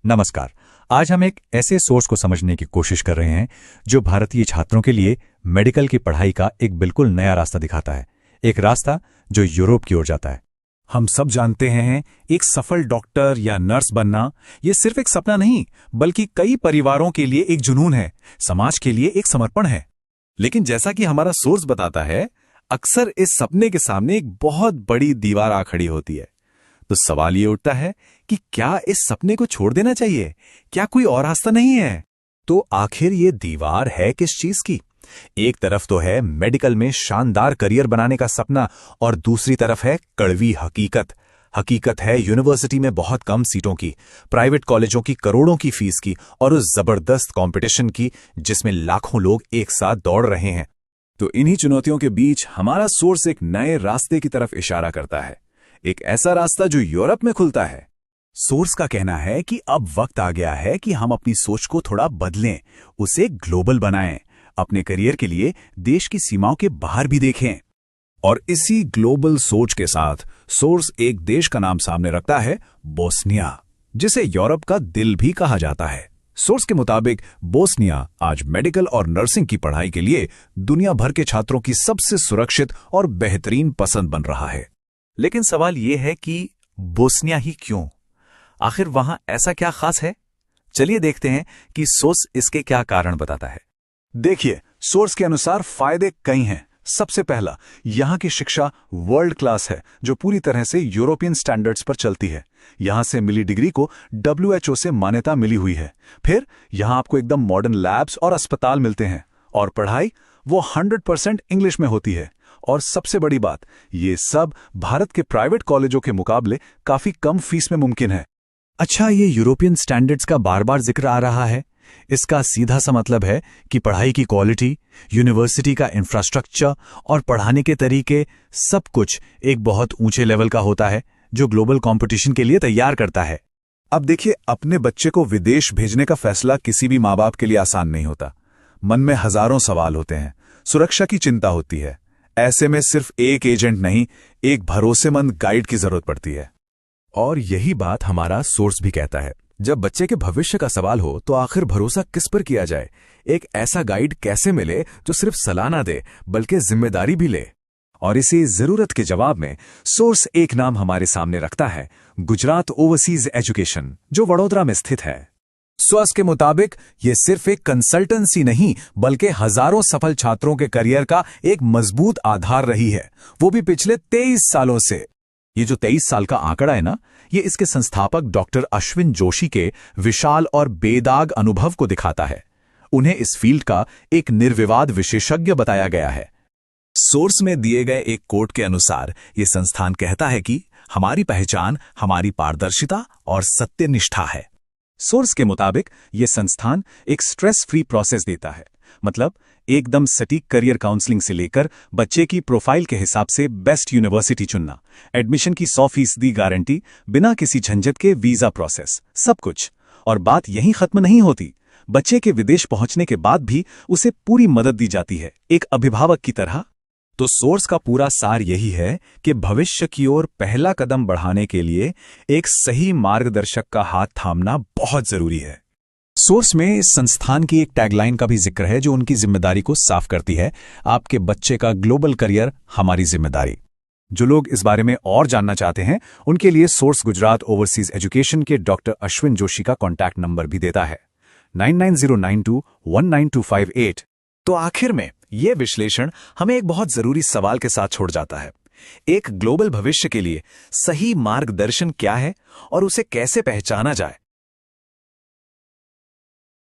नमस्कार। आज हम एक ऐसे सोर्स को समझने की कोशिश कर रहे हैं जो भारतीय छात्रों के लिए मेडिकल की पढ़ाई का एक बिल्कुल नया रास्ता दिखाता है, एक रास्ता जो यूरोप की ओर जाता है। हम सब जानते हैं एक सफल डॉक्टर या नर्स बनना ये सिर्फ एक सपना नहीं बल्कि कई परिवारों के लिए एक जुनून है, समाज के लिए एक समर्पण है। लेकिन जैसा कि हमारा सोर्स बताता है, अक्सर इस सपने के सामने एक बहुत बड़ी दीवार आ खड़ी होती है। तो सवाल ये उठता है कि क्या इस सपने को छोड़ देना चाहिए? क्या कोई और रास्ता नहीं है? तो आखिर ये दीवार है किस चीज की? एक तरफ तो है मेडिकल में शानदार करियर बनाने का सपना और दूसरी तरफ है कड़वी हकीकत। हकीकत है यूनिवर्सिटी में बहुत कम सीटों की, प्राइवेट कॉलेजों की करोड़ों की फीस की और उस जबरदस्त कंपटीशन की जिसमें लाखों लोग एक साथ दौड़ रहे हैं। तो इन्हीं चुनौतियों के बीच हमारा सोर्स एक नए रास्ते की तरफ इशारा करता है, एक ऐसा रास्ता जो यूरोप में खुलता है। सोर्स का कहना है कि अब वक्त आ गया है कि हम अपनी सोच को थोड़ा बदलें, उसे ग्लोबल बनाएं, अपने करियर के लिए देश की सीमाओं के बाहर भी देखें। और इसी ग्लोबल सोच के साथ सोर्स एक देश का नाम सामने रखता है, बोस्निया, जिसे यूरोप का दिल भी कहा जाता है। सोर्स के मुताबिक बोस्निया आज मेडिकल और नर्सिंग की पढ़ाई के लिए दुनिया भर के छात्रों की सबसे सुरक्षित और बेहतरीन पसंद बन रहा है। लेकिन सवाल यह है कि बोस्निया ही क्यों? आखिर वहां ऐसा क्या खास है? चलिए देखते हैं कि सोर्स इसके क्या कारण बताता है। देखिए, सोर्स के अनुसार फायदे कई हैं। सबसे पहला, यहां की शिक्षा वर्ल्ड क्लास है, जो पूरी तरह से यूरोपियन स्टैंडर्ड्स पर चलती है। यहां से मिली डिग्री को WHO से मान्यता मिली हुई है। फिर यहां आपको एकदम मॉडर्न लैब्स और अस्पताल मिलते हैं और पढ़ाई वो 100% इंग्लिश में होती है। और सबसे बड़ी बात, ये सब भारत के प्राइवेट कॉलेजों के मुकाबले काफी कम फीस में मुमकिन है। अच्छा, ये यूरोपियन स्टैंडर्ड्स का बार बार जिक्र आ रहा है। इसका सीधा सा मतलब है कि पढ़ाई की क्वालिटी, यूनिवर्सिटी का इंफ्रास्ट्रक्चर और पढ़ाने के तरीके सब कुछ एक बहुत ऊंचे लेवल का होता है, जो ग्लोबल कंपटीशन के लिए तैयार करता है। अब देखिए, अपने बच्चे को विदेश भेजने का फैसला किसी भी माँ बाप के लिए आसान नहीं होता। मन में हजारों सवाल होते हैं, सुरक्षा की चिंता होती है। ऐसे में सिर्फ एक एजेंट नहीं, एक भरोसेमंद गाइड की जरूरत पड़ती है। और यही बात हमारा सोर्स भी कहता है। जब बच्चे के भविष्य का सवाल हो तो आखिर भरोसा किस पर किया जाए? एक ऐसा गाइड कैसे मिले जो सिर्फ सलाह ना दे बल्कि जिम्मेदारी भी ले? और इसी जरूरत के जवाब में सोर्स एक नाम हमारे सामने रखता है, गुजरात ओवरसीज एजुकेशन, जो वडोदरा में स्थित है। सोर्स के मुताबिक ये सिर्फ एक कंसल्टेंसी नहीं बल्कि हजारों सफल छात्रों के करियर का एक मजबूत आधार रही है, वो भी पिछले 23 सालों से। ये जो 23 साल का आंकड़ा है ना, ये इसके संस्थापक डॉक्टर अश्विन जोशी के विशाल और बेदाग अनुभव को दिखाता है। उन्हें इस फील्ड का एक निर्विवाद विशेषज्ञ बताया गया है। सोर्स में दिए गए एक कोट के अनुसार ये संस्थान कहता है कि हमारी पहचान हमारी पारदर्शिता और सत्यनिष्ठा है। सोर्स के मुताबिक ये संस्थान एक स्ट्रेस फ्री प्रोसेस देता है, मतलब एकदम सटीक करियर काउंसलिंग से लेकर बच्चे की प्रोफाइल के हिसाब से बेस्ट यूनिवर्सिटी चुनना, एडमिशन की 100% गारंटी, बिना किसी झंझट के वीजा प्रोसेस, सब कुछ। और बात यहीं खत्म नहीं होती। बच्चे के विदेश पहुंचने के बाद भी उसे पूरी मदद दी जाती है, एक अभिभावक की तरह। तो सोर्स का पूरा सार यही है कि भविष्य की ओर पहला कदम बढ़ाने के लिए एक सही मार्गदर्शक का हाथ थामना बहुत जरूरी है। सोर्स में इस संस्थान की एक टैगलाइन का भी जिक्र है जो उनकी जिम्मेदारी को साफ करती है, आपके बच्चे का ग्लोबल करियर हमारी जिम्मेदारी। जो लोग इस बारे में और जानना चाहते हैं, उनके लिए सोर्स गुजरात ओवरसीज एजुकेशन के डॉक्टर अश्विन जोशी का कॉन्टैक्ट नंबर भी देता है, 9909219258। तो आखिर में यह विश्लेषण हमें एक बहुत जरूरी सवाल के साथ छोड़ जाता है। एक ग्लोबल भविष्य के लिए सही मार्गदर्शन क्या है और उसे कैसे पहचाना जाए?